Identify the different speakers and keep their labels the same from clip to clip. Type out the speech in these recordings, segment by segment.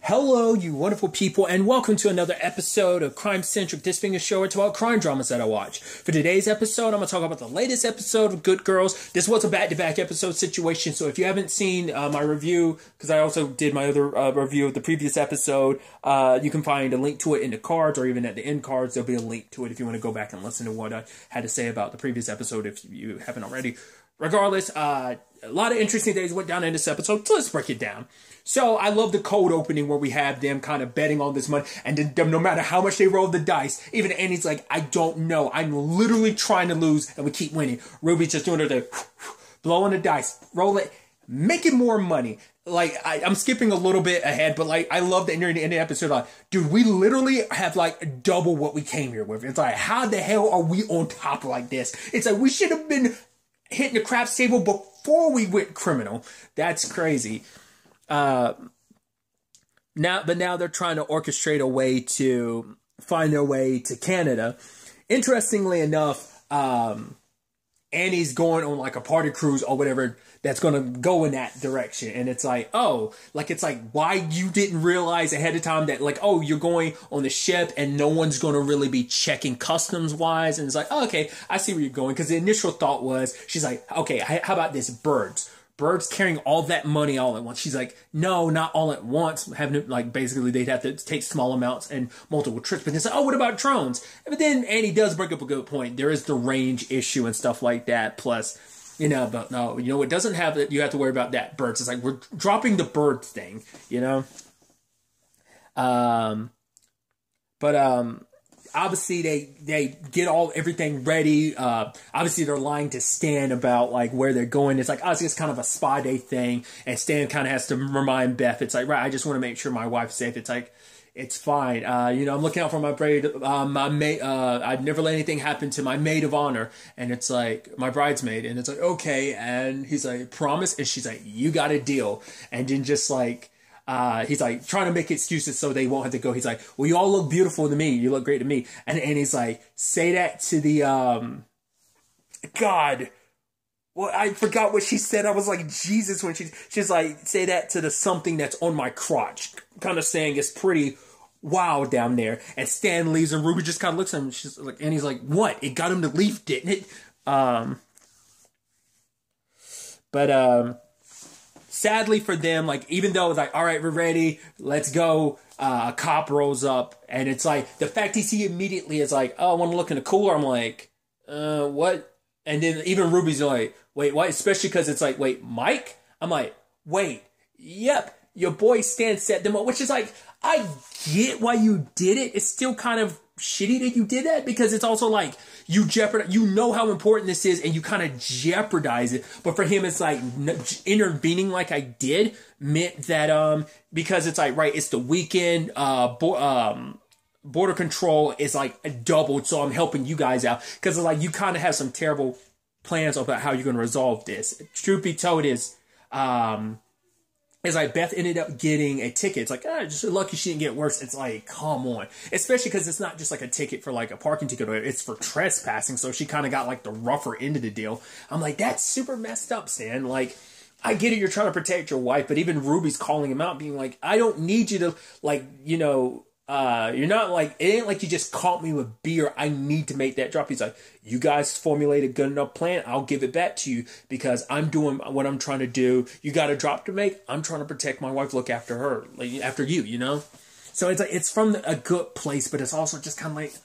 Speaker 1: Hello, you wonderful people, and welcome to another episode of Centric. This being a show it's about crime dramas that I watch. For today's episode, I'm going to talk about the latest episode of Good Girls. This was a back-to-back episode situation, so if you haven't seen my review, because I also did my other review of the previous episode, you can find a link to it in the cards, or even at the end cards, there'll be a link to it if you want to go back and listen to what I had to say about the previous episode if you haven't already. Regardless, a lot of interesting things went down in this episode, so let's break it down. So I love the cold opening where we have them kind of betting on this money, and then no matter how much they roll the dice, even Annie's like, I don't know, I'm literally trying to lose, and we keep winning. Ruby's just doing her the blowing the dice, roll it, making more money. Like, I'm skipping a little bit ahead, but like, I love that in the episode, like, dude, we literally have like double what we came here with. It's like, how the hell are we on top like this? It's like, we should have been hitting the craps table before we went criminal. That's crazy. Now they're trying to orchestrate a way to find their way to Canada. Interestingly enough, Annie's going on like a party cruise or whatever that's going to go in that direction. And it's like, oh, like, it's like, why you didn't realize ahead of time that like, oh, you're going on the ship and no one's going to really be checking customs wise. And it's like, oh, okay, I see where you're going. Because the initial thought was, she's like, okay, how about this? Birds carrying all that money all at once. She's like, no, not all at once. Having it, like, basically they'd have to take small amounts and multiple trips. But it's like, oh, what about drones? But then Annie does bring up a good point. There is the range issue and stuff like that. Plus, you know, but no, you know, it doesn't have that. You have to worry about that birds. It's like, we're dropping the bird thing, you know? Obviously they get everything ready. Obviously they're lying to Stan about like where they're going. It's like, obviously it's kind of a spa day thing. And Stan kind of has to remind Beth, it's like, right, I just want to make sure my wife's safe. It's like, it's fine. You know, I'm looking out for my bride, my maid, I'd never let anything happen to my maid of honor. And it's like, my bridesmaid. And it's like, okay. And he's like, promise. And she's like, you got a deal. And then just like, he's like trying to make excuses so they won't have to go. He's like, well, you all look beautiful to me. You look great to me. And he's like, say that to the, God, well, I forgot what she said. I was like, Jesus, when she's like, say that to the something that's on my crotch, kind of saying it's pretty wild down there. And Stan leaves and Ruby just kind of looks at him. She's like, and he's like, what? It got him to leave, didn't it? Sadly for them, like, even though it's like, all right, we're ready, let's go, a cop rolls up, and it's like, the fact he immediately is like, oh, I want to look in the cooler, I'm like, what? And then even Ruby's like, wait, what? Especially because it's like, wait, Mike? I'm like, wait, yep, your boy Stan set them up, which is like, I get why you did it. It's still kind of shitty that you did that, because it's also like, you know how important this is, and you kind of jeopardize it. But for him, it's like intervening like I did meant that, because it's like, right, it's the weekend, border control is like doubled, so I'm helping you guys out. Because it's like, you kind of have some terrible plans about how you're going to resolve this. Truth be told is, it's like Beth ended up getting a ticket. It's like, just lucky she didn't get worse. It's like, come on. Especially because it's not just like a ticket for like a parking ticket. It's for trespassing. So she kind of got like the rougher end of the deal. I'm like, that's super messed up, Stan. Like, I get it. You're trying to protect your wife. But even Ruby's calling him out, being like, I don't need you to, like, you know, you're not like, it ain't like you just caught me with beer. I need to make that drop. He's like, you guys formulate a good enough plan. I'll give it back to you because I'm doing what I'm trying to do. You got a drop to make. I'm trying to protect my wife. Look after her, like after you, you know? So it's like, it's from a good place, but it's also just kind of like,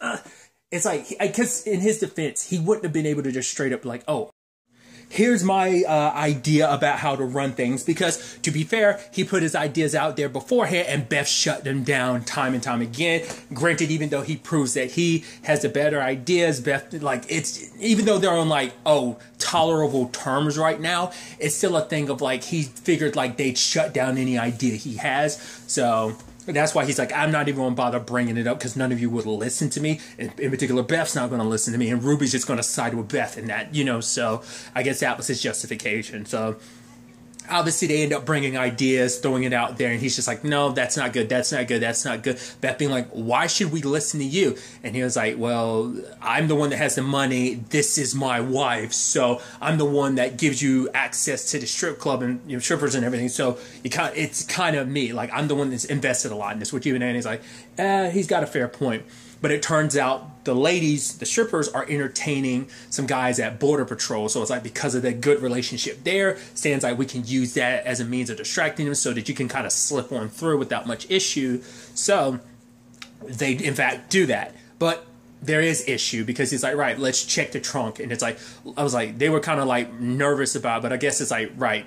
Speaker 1: it's like, because in his defense, he wouldn't have been able to just straight up like, oh, here's my idea about how to run things, because to be fair, he put his ideas out there beforehand and Beth shut them down time and time again. Granted, even though he proves that he has the better ideas, Beth, like, it's, even though they're on like, oh, tolerable terms right now, it's still a thing of like, he figured like they'd shut down any idea he has. So that's why he's like, I'm not even going to bother bringing it up because none of you would listen to me. In particular, Beth's not going to listen to me, and Ruby's just going to side with Beth in that, you know. So I guess that was his justification. So obviously they end up bringing ideas, throwing it out there, and he's just like, no, that's not good, that's not good, that's not good. Beth being like, why should we listen to you? And he was like, well, I'm the one that has the money, this is my wife, so I'm the one that gives you access to the strip club and, you know, strippers and everything, so it's kind of me, like, I'm the one that's invested a lot in this, which even Annie's like, he's got a fair point. But it turns out the ladies, the strippers, are entertaining some guys at Border Patrol. So it's like, because of the good relationship there, Stan's like, we can use that as a means of distracting them so that you can kind of slip on through without much issue. So they, in fact, do that. But there is issue because he's like, right, let's check the trunk. And it's like, I was like, they were kind of like nervous about it, but I guess it's like, right.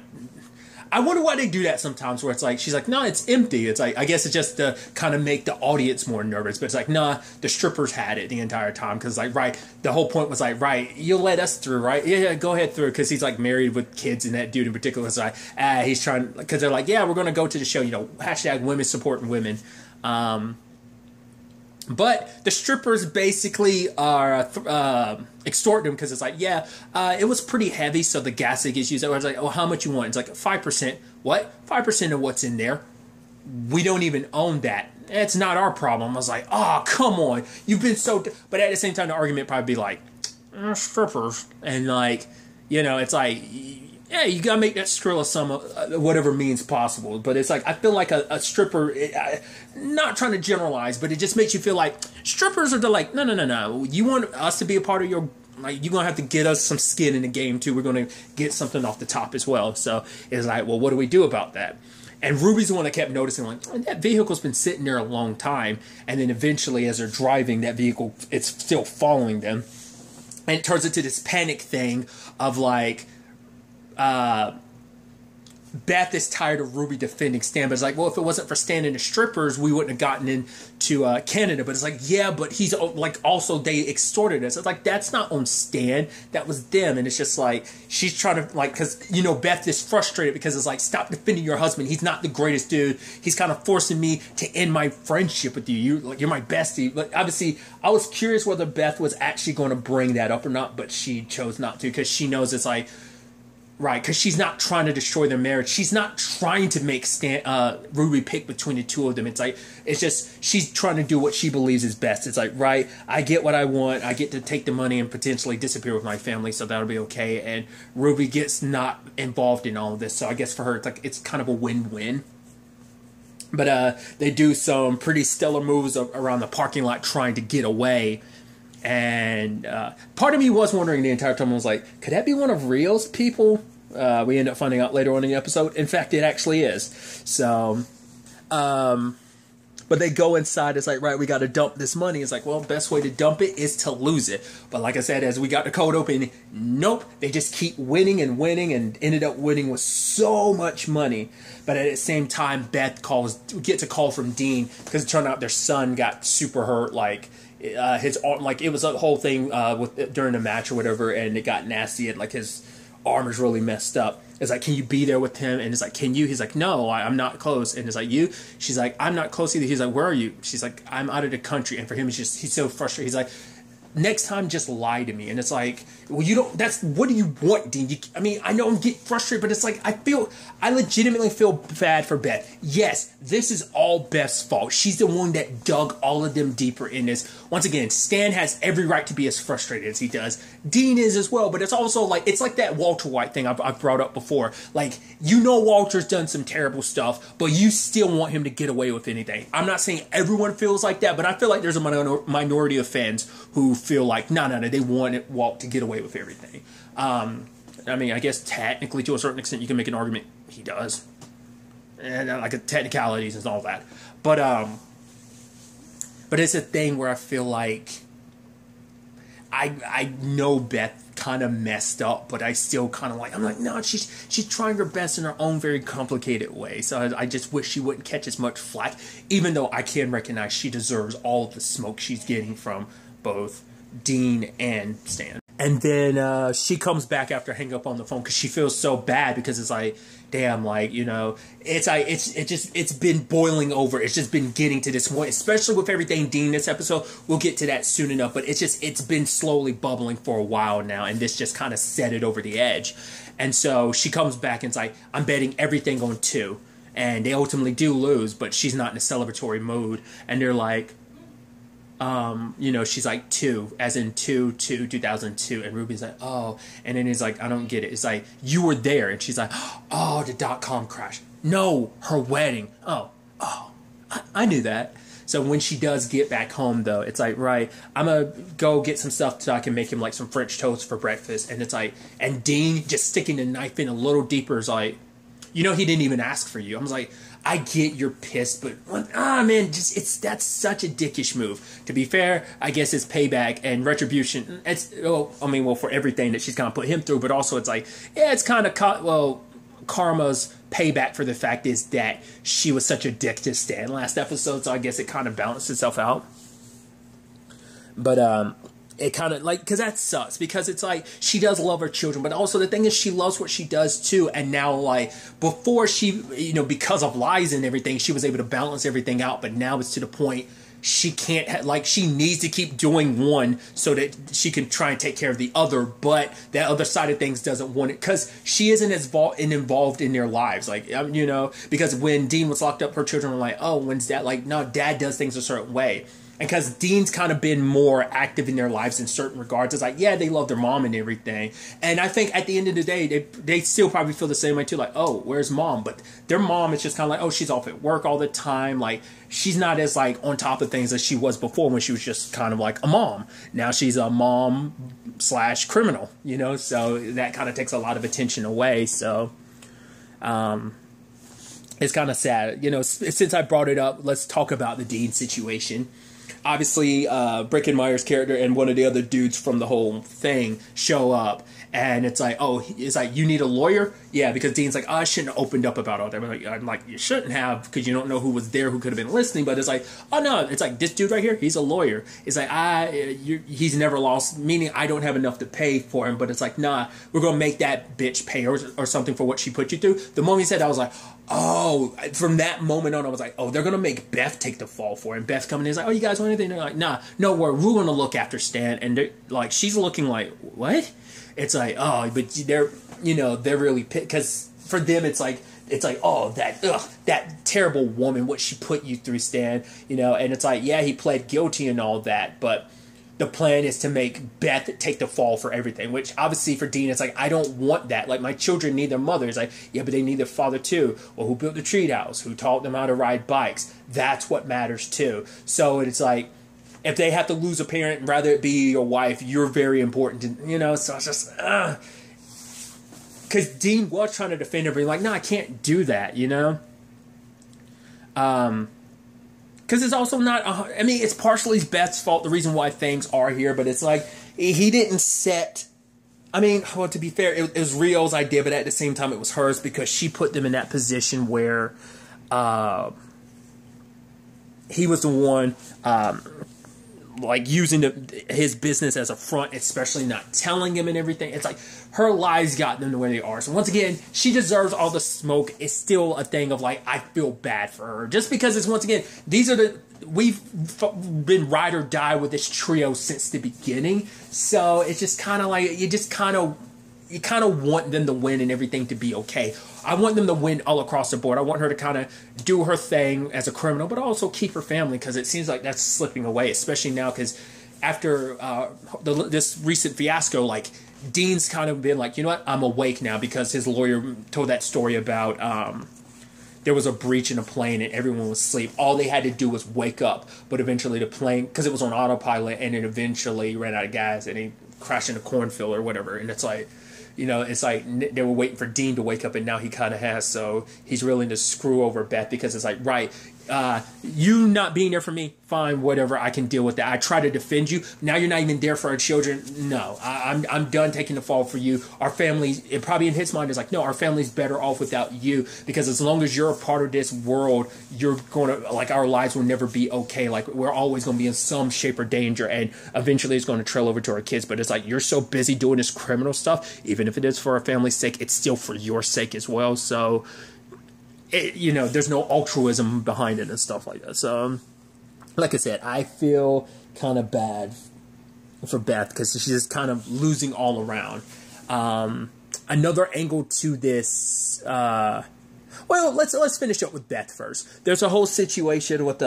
Speaker 1: I wonder why they do that sometimes where it's like, she's like, no, it's empty. It's like, I guess it's just to kind of make the audience more nervous. But it's like, nah, the strippers had it the entire time. Because like, right, the whole point was like, right, you'll let us through, right? Yeah, go ahead through. Because he's like married with kids, and that dude in particular is like, he's trying, because they're like, yeah, we're going to go to the show, you know, hashtag women supporting women. But the strippers basically are extorting him because it's like, yeah, it was pretty heavy, so the gas that gets used. I was like, oh, how much you want? It's like 5%. What? 5% of what's in there. We don't even own that. It's not our problem. I was like, oh, come on. You've been so... But at the same time, the argument probably be like, strippers. And like, you know, it's like... Yeah, you gotta make that Skrilla sum whatever means possible. But it's like, I feel like a stripper, not trying to generalize, but it just makes you feel like strippers are the like, no. You want us to be a part of your, like, you're gonna have to get us some skin in the game too. We're gonna get something off the top as well. So it's like, well, what do we do about that? And Ruby's the one that kept noticing, like, that vehicle's been sitting there a long time. And then eventually, as they're driving, that vehicle, it's still following them. And it turns into this panic thing of like, Beth is tired of Ruby defending Stan, but it's like, well, if it wasn't for Stan and the strippers, we wouldn't have gotten into Canada. But it's like, yeah, but he's like, also they extorted us. It's like, that's not on Stan, that was them. And it's just like, she's trying to, like, because, you know, Beth is frustrated because it's like, stop defending your husband, he's not the greatest dude, he's kind of forcing me to end my friendship with you, you're my bestie. But obviously, I was curious whether Beth was actually going to bring that up or not, but she chose not to, because she knows it's like, right, because she's not trying to destroy their marriage. She's not trying to make Ruby pick between the two of them. It's like, it's just, she's trying to do what she believes is best. It's like, right, I get what I want. I get to take the money and potentially disappear with my family, so that'll be okay. And Ruby gets not involved in all of this. So I guess for her, it's like, it's kind of a win-win. But they do some pretty stellar moves around the parking lot trying to get away. And part of me was wondering the entire time, I was like, could that be one of Rio's people? We end up finding out later on in the episode. In fact, it actually is. So, but they go inside. It's like, right, we got to dump this money. It's like, well, best way to dump it is to lose it. But like I said, as we got the code open, nope, they just keep winning and winning, and ended up winning with so much money. But at the same time, Beth gets a call from Dean, because it turned out their son got super hurt, like, his arm, like, it was a whole thing during the match or whatever, and it got nasty, and like his arm is really messed up. It's like, can you be there with him? And it's like, can you? He's like, no, I'm not close. And it's like, you? She's like, I'm not close either. He's like, where are you? She's like, I'm out of the country. And for him, he's so frustrated. He's like, next time, just lie to me. And it's like, well, you don't, what do you want, Dean? I mean, I know I'm getting frustrated, but it's like, I legitimately feel bad for Beth. Yes, this is all Beth's fault. She's the one that dug all of them deeper in this. Once again, Stan has every right to be as frustrated as he does. Dean is as well, but it's also like, it's like that Walter White thing I've brought up before. Like, you know Walter's done some terrible stuff, but you still want him to get away with anything. I'm not saying everyone feels like that, but I feel like there's a minority of fans who feel like, no, they want Walt to get away with everything. I mean, I guess technically, to a certain extent, you can make an argument he does, and like technicalities and all that. But it's a thing where I feel like I know Beth kind of messed up, but I still kind of like, I'm like, no, she's trying her best in her own very complicated way. So I just wish she wouldn't catch as much flack, even though I can recognize she deserves all of the smoke she's getting from both Dean and Stan. And then she comes back after hanging up on the phone because she feels so bad because it's like, damn, like, you know, it's been boiling over. It's just been getting to this point, especially with everything Dean this episode. We'll get to that soon enough, but it's been slowly bubbling for a while now, and this just kind of set it over the edge. And so she comes back and it's like, I'm betting everything on 2. And they ultimately do lose, but she's not in a celebratory mood. And they're like, you know, she's like 2, as in 2002. And Ruby's like, oh. And then he's like, I don't get it. It's like, you were there. And she's like, oh, the .com crash. No, her wedding. Oh, I knew that. So when she does get back home, though, it's like, right, I'm going to go get some stuff so I can make him like some French toast for breakfast. And it's like, and Dean just sticking the knife in a little deeper is like, you know, he didn't even ask for you. I was like, I get you're pissed, but man, that's such a dickish move. To be fair, I guess it's payback and retribution. Well, for everything that she's kind of put him through, but also it's like, yeah, it's kind of karma's payback for the fact is that she was such a dick to Stan last episode. So I guess it kind of balanced itself out. But it kind of like, because that sucks, because it's like she does love her children, but also the thing is she loves what she does too. And now, like, before she, you know, because of lies and everything, she was able to balance everything out, but now it's to the point she can't like, she needs to keep doing one so that she can try and take care of the other, but that other side of things doesn't want it because she isn't as involved in their lives. Like, you know, because when Dean was locked up, her children were like, oh, when's Dad? Like, no, Dad does things a certain way. And because Dean's kind of been more active in their lives in certain regards, it's like, yeah, they love their mom and everything. And I think at the end of the day, they still probably feel the same way too. Like, oh, where's mom? But their mom is just kind of like, oh, she's off at work all the time. Like, she's not as like on top of things as she was before when she was just kind of like a mom. Now she's a mom / criminal, you know? So that kind of takes a lot of attention away. So, it's kind of sad. You know, since I brought it up, let's talk about the Dean situation. Obviously, Breckenmeyer's character and one of the other dudes from the whole thing show up, and it's like, oh, it's like, you need a lawyer? Yeah, because Dean's like, oh, I shouldn't have opened up about all that. I'm like, you shouldn't have, because you don't know who was there, who could have been listening. But it's like, oh no, it's like, this dude right here, he's a lawyer. It's like, he's never lost, meaning I don't have enough to pay for him. But it's like, nah, we're gonna make that bitch pay or something for what she put you through. The moment he said that, I was like, oh, from that moment on, I was like, oh, they're going to make Beth take the fall for it. And Beth coming in is like, oh, you guys want anything? They're like, nah, no, we're going to look after Stan. And they're like, she's looking like, what? It's like, oh, but they're, you know, they're really pissed. Because for them, it's like, oh, that terrible woman, what she put you through, Stan, you know. And it's like, yeah, he pled guilty and all that, but the plan is to make Beth take the fall for everything, which obviously for Dean, it's like, I don't want that. Like, my children need their mother. It's like, yeah, but they need their father too. Well, who built the treehouse? Who taught them how to ride bikes? That's what matters too. So it's like, if they have to lose a parent, rather it be your wife, you're very important to, you know. So it's just, because Dean was trying to defend everything. Like, no, I can't do that, you know. Because it's also not, I mean, it's partially Beth's fault, the reason why things are here, but it's like, he didn't set, I mean, well, to be fair, it was Rio's idea, but at the same time, it was hers, because she put them in that position where he was the one, like, using his business as a front, especially not telling him and everything. It's like, her lies got them to where they are. So once again, she deserves all the smoke. It's still a thing of like, I feel bad for her. Just because it's, once again, we've been ride or die with this trio since the beginning. So it's just kind of like, you kind of want them to win and everything to be okay. I want them to win all across the board. I want her to kind of do her thing as a criminal, but also keep her family, because it seems like that's slipping away, especially now, because after this recent fiasco, like, Dean's kind of been like, you know what, I'm awake now, because his lawyer told that story about there was a breach in a plane and everyone was asleep. All they had to do was wake up, but eventually the plane, because it was on autopilot, and it eventually ran out of gas and he crashed in a cornfield or whatever. And it's like, you know, it's like they were waiting for Dean to wake up, and now he kind of has. So he's willing to screw over Beth, because it's like, right, you not being there for me, fine, whatever, I can deal with that. I try to defend you. Now you're not even there for our children. No, I'm done taking the fall for you. Our family, it probably in his mind is like, no, our family's better off without you, because as long as you're a part of this world, you're going to, like, our lives will never be okay. Like, we're always going to be in some shape or danger, and eventually it's going to trail over to our kids. But it's like, you're so busy doing this criminal stuff, even if it is for our family's sake, it's still for your sake as well. So, you know, there's no altruism behind it and stuff like that. So, like I said, I feel kind of bad for Beth because she's just kind of losing all around. Another angle to this, well, let's finish up with Beth first. There's a whole situation with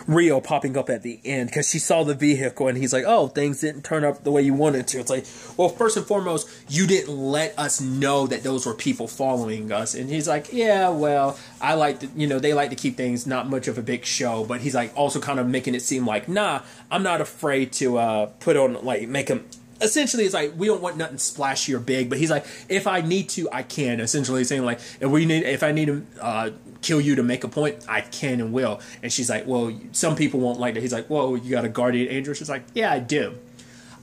Speaker 1: Rio popping up at the end because she saw the vehicle and he's like, oh, things didn't turn up the way you wanted to. It's like, well, first and foremost, you didn't let us know that those were people following us. And he's like, yeah, well, I like to, you know, they like to keep things not much of a big show. But he's like also kind of making it seem like, nah, I'm not afraid to put on, like, make them. Essentially, it's like, we don't want nothing splashy or big, but he's like, if I need to, I can. Essentially saying, like, if I need to kill you to make a point, I can and will. And she's like, well, some people won't like that. He's like, whoa, you got a guardian angel? She's like, yeah, I do.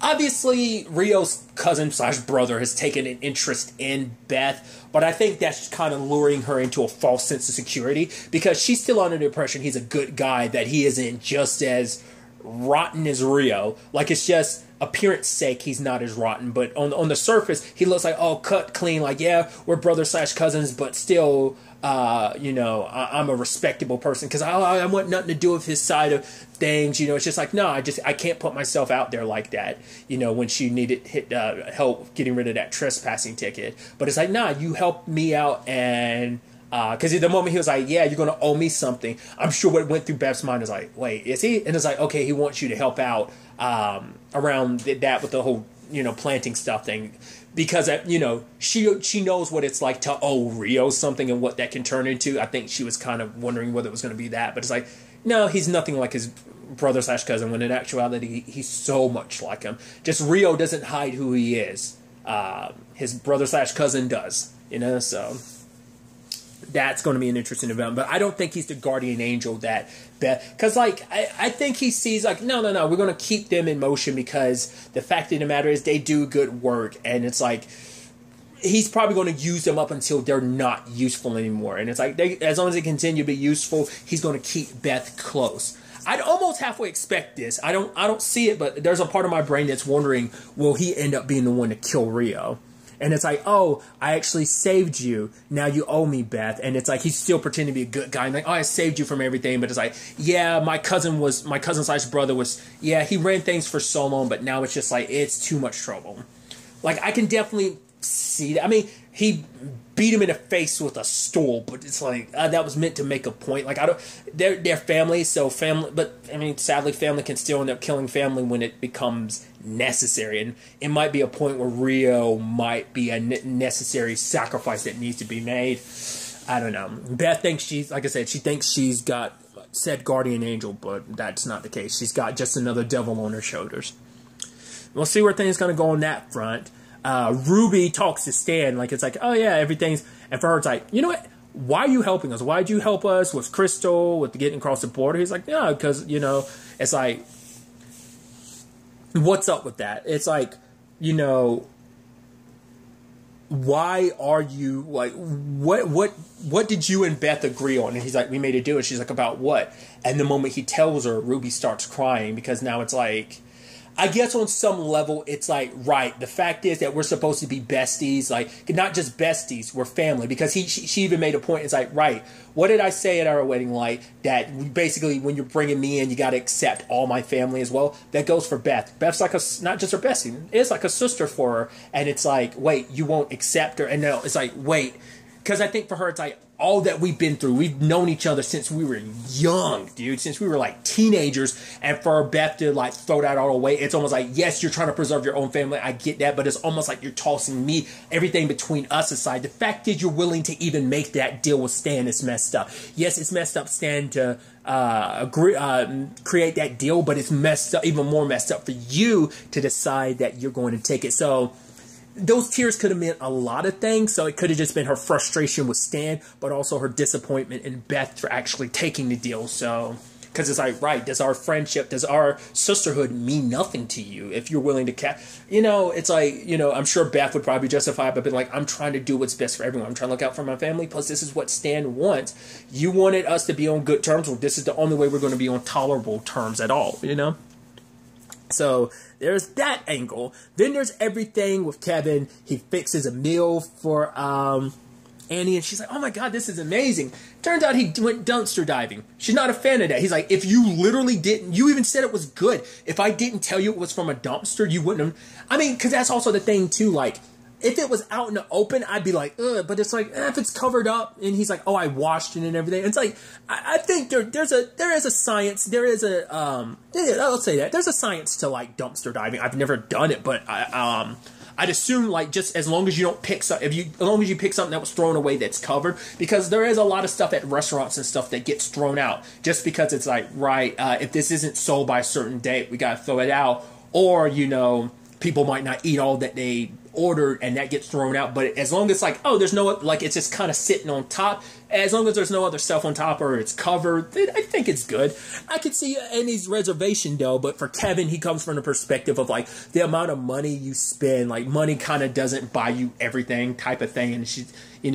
Speaker 1: Obviously, Rio's cousin / brother has taken an interest in Beth, but I think that's kind of luring her into a false sense of security because she's still under the impression he's a good guy, that he isn't just as rotten as Rio. Like, it's just appearance sake he's not as rotten, but on the surface he looks like, oh, cut clean, like, yeah, we're brothers / cousins, but still, you know, I'm a respectable person because I want nothing to do with his side of things. You know, it's just like, no, I can't put myself out there like that, you know, when she needed help getting rid of that trespassing ticket. But it's like, nah, you helped me out. And because at the moment he was like, yeah, you're going to owe me something, I'm sure what went through Beth's mind is like, wait, is he? And it's like, okay, he wants you to help out around that with the whole, you know, planting stuff thing, because, you know, she knows what it's like to owe Rio something and what that can turn into. I think she was kind of wondering whether it was going to be that, but it's like, no, he's nothing like his brother / cousin, when in actuality he's so much like him. Just Rio doesn't hide who he is. His brother / cousin does, you know, so that's going to be an interesting event. But I don't think he's the guardian angel that Beth, because, like, I think he sees, like, no, we're going to keep them in motion because the fact of the matter is they do good work, and it's like he's probably going to use them up until they're not useful anymore. And it's like, as long as they continue to be useful, he's going to keep Beth close. I'd almost halfway expect this. I don't see it, but there's a part of my brain that's wondering, will he end up being the one to kill Rio? And it's like, oh, I actually saved you. Now you owe me, Beth. And it's like, he's still pretending to be a good guy. And like, oh, I saved you from everything. But it's like, yeah, my cousin / brother was, yeah, he ran things for so long. But now it's just like, it's too much trouble. Like, I can definitely see that. I mean, he beat him in the face with a stool. But it's like, that was meant to make a point. Like, they're family. So family, but I mean, sadly, family can still end up killing family when it becomes necessary, and it might be a point where Rio might be a necessary sacrifice that needs to be made. I don't know. Beth thinks she's, like I said, she thinks she's got said guardian angel, but that's not the case. She's got just another devil on her shoulders. We'll see where things going to go on that front. Ruby talks to Stan, like, it's like, oh yeah, everything's, and for her it's like, you know what? Why are you helping us? Why'd you help us with Crystal, with getting across the border? He's like, yeah, because, you know, it's like, what's up with that? It's like, you know, why are you, like, what did you and Beth agree on? And he's like, we made a deal. And she's like, about what? And the moment he tells her, Ruby starts crying, because now it's like, I guess on some level, it's like, right, the fact is that we're supposed to be besties, like, not just besties, we're family, because she even made a point, it's like, right, what did I say at our wedding, like, that basically, when you're bringing me in, you got to accept all my family as well? That goes for Beth. Beth's like not just her bestie, it's like a sister for her, and it's like, wait, you won't accept her, and no, it's like, wait, because I think for her, it's like, all that we've been through, we've known each other since we were young, dude, since we were like teenagers, and for Beth to like throw that all away, it's almost like, yes, you're trying to preserve your own family, I get that, but it's almost like you're tossing me, everything between us aside. The fact that you're willing to even make that deal with Stan is messed up. Yes, it's messed up, Stan, to create that deal, but it's messed up, even more messed up for you to decide that you're going to take it. So those tears could have meant a lot of things. So it could have just been her frustration with Stan, but also her disappointment in Beth for actually taking the deal. So, because it's like, right, does our friendship, does our sisterhood mean nothing to you if you're willing to it's like, I'm sure Beth would probably justify it, but like, I'm trying to do what's best for everyone. I'm trying to look out for my family. Plus, this is what Stan wants. You wanted us to be on good terms. Well, this is the only way we're going to be on tolerable terms at all, So there's that angle. Then there's everything with Kevin. He fixes a meal for Annie, and she's like, oh my God, this is amazing. Turns out he went dumpster diving. She's not a fan of that. He's like, if you literally didn't, you even said it was good. If I didn't tell you it was from a dumpster, you wouldn't have. I mean, because that's also the thing too, like, if it was out in the open, I'd be like, ugh, but it's like, if it's covered up, and he's like, oh, I washed it and everything. It's like, I think there is a science, I'll say that. There's a science to, like, dumpster diving. I've never done it, but I'd assume, like, just as long as you don't pick as long as you pick something that was thrown away that's covered, because there is a lot of stuff at restaurants and stuff that gets thrown out just because it's like, right, if this isn't sold by a certain date, we gotta throw it out, or, people might not eat all that they ordered and that gets thrown out. But as long as like, oh, there's no, like, it's just kind of sitting on top, as long as there's no other stuff on top or it's covered, I think it's good. I could see Annie's reservation though, but for Kevin, he comes from the perspective of like the amount of money you spend, like money kind of doesn't buy you everything type of thing. And she's, he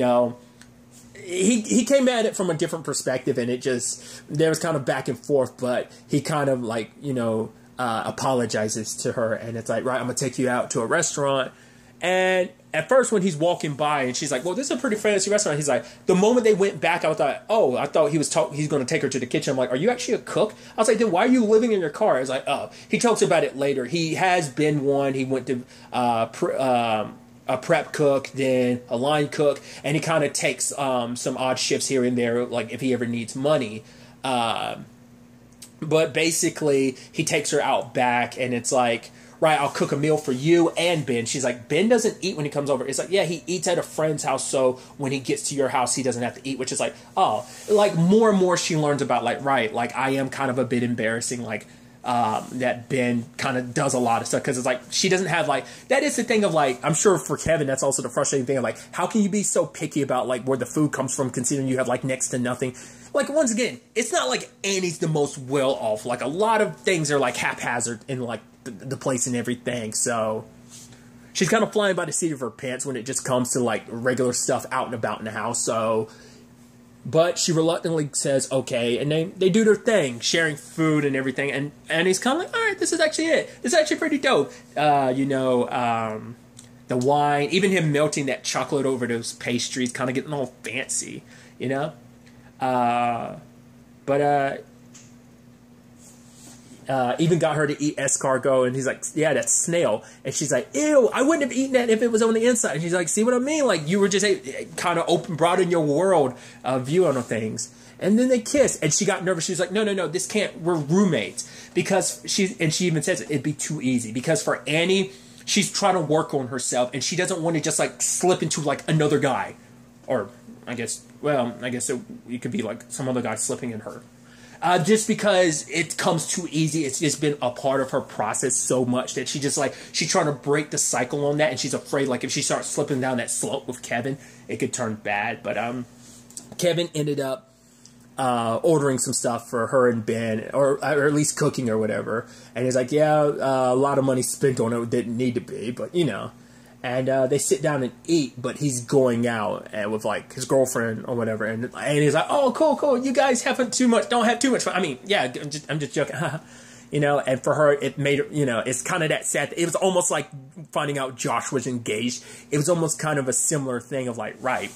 Speaker 1: came at it from a different perspective, and it just, there was kind of back and forth, but he kind of like, apologizes to her, and it's like, right, I'm gonna take you out to a restaurant. And at first when he's walking by and she's like, well, this is a pretty fancy restaurant, he's like, the moment they went back, I thought he's going to take her to the kitchen. I'm like, are you actually a cook? I was like, then why are you living in your car? I was like, oh, he talks about it later. He has been one. He went to a prep cook, then a line cook, and he kind of takes some odd shifts here and there, like if he ever needs money. But basically, he takes her out back, and it's like, right, I'll cook a meal for you and Ben. She's like, Ben doesn't eat when he comes over. It's like, yeah, he eats at a friend's house, so when he gets to your house, he doesn't have to eat, which is like, oh, like more and more she learns about, like, right, like I am kind of a bit embarrassing, like, that Ben kind of does a lot of stuff, because it's like, she doesn't have, like, that is the thing of, like, I'm sure for Kevin, that's also the frustrating thing of, like, how can you be so picky about, like, where the food comes from, considering you have, like, next to nothing? Like, once again, it's not like Annie's the most well off. Like, a lot of things are, like, haphazard in, like, the place and everything. So she's kind of flying by the seat of her pants when it just comes to, like, regular stuff out and about in the house. So, but she reluctantly says, okay, and they do their thing, sharing food and everything. And he's kind of like, all right, this is actually it. This is actually pretty dope. The wine, even him melting that chocolate over those pastries, kind of getting all fancy, even got her to eat escargot, and he's like, yeah, that's snail. And she's like, ew, I wouldn't have eaten that if it was on the inside. And she's like, see what I mean? Like, you were just kind of broaden your world view on things. And then they kiss, and she got nervous. She was like, no, this can't, we're roommates. Because she even says it'd be too easy. Because for Annie, she's trying to work on herself, and she doesn't want to just, like, slip into, like, another guy. Or, I guess it could be, like, some other guy slipping in her. Just because it comes too easy. It's just been a part of her process so much that she's trying to break the cycle on that, and she's afraid, like, if she starts slipping down that slope with Kevin, it could turn bad. But Kevin ended up ordering some stuff for her and Ben, or at least cooking or whatever. And he's like, yeah, a lot of money spent on it, didn't need to be, but And they sit down and eat, but he's going out with, like, his girlfriend or whatever. And he's like, oh, cool. You guys don't have too much fun. I mean, yeah, I'm just joking. And for her, it made her, it's kind of that sad. It was almost like finding out Josh was engaged. It was almost kind of a similar thing of, like, right.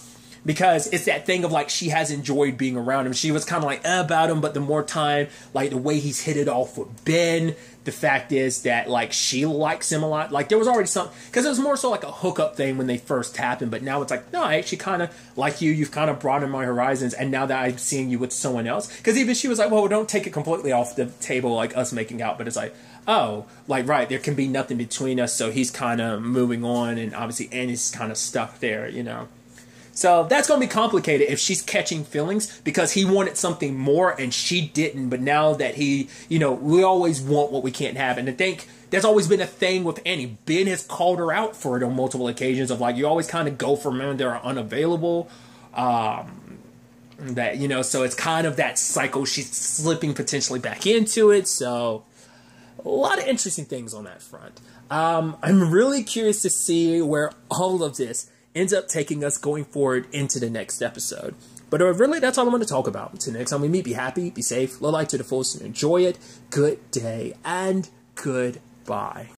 Speaker 1: Because it's that thing of, like, she has enjoyed being around him. She was kind of like, about him, but the more time, like, the way he's hit it off with Ben, the fact is that, like, she likes him a lot. Like, there was already something, because it was more so like a hookup thing when they first happened, but now it's like, no, I actually kind of like you. You've kind of broadened my horizons, and now that I'm seeing you with someone else, because even she was like, well, don't take it completely off the table, like, us making out, but it's like, oh, like, right, there can be nothing between us, so he's kind of moving on, and obviously Annie's kind of stuck there, So that's going to be complicated if she's catching feelings because he wanted something more and she didn't. But now that he, you know, we always want what we can't have. And I think there's always been a thing with Annie. Ben has called her out for it on multiple occasions of like, you always kind of go for men that are unavailable. That, you know, so it's kind of that cycle. She's slipping potentially back into it. So a lot of interesting things on that front. I'm really curious to see where all of this ends up taking us going forward into the next episode. But really, that's all I'm going to talk about. Until next time we meet, be happy, be safe, live life to the fullest, and enjoy it. Good day and goodbye.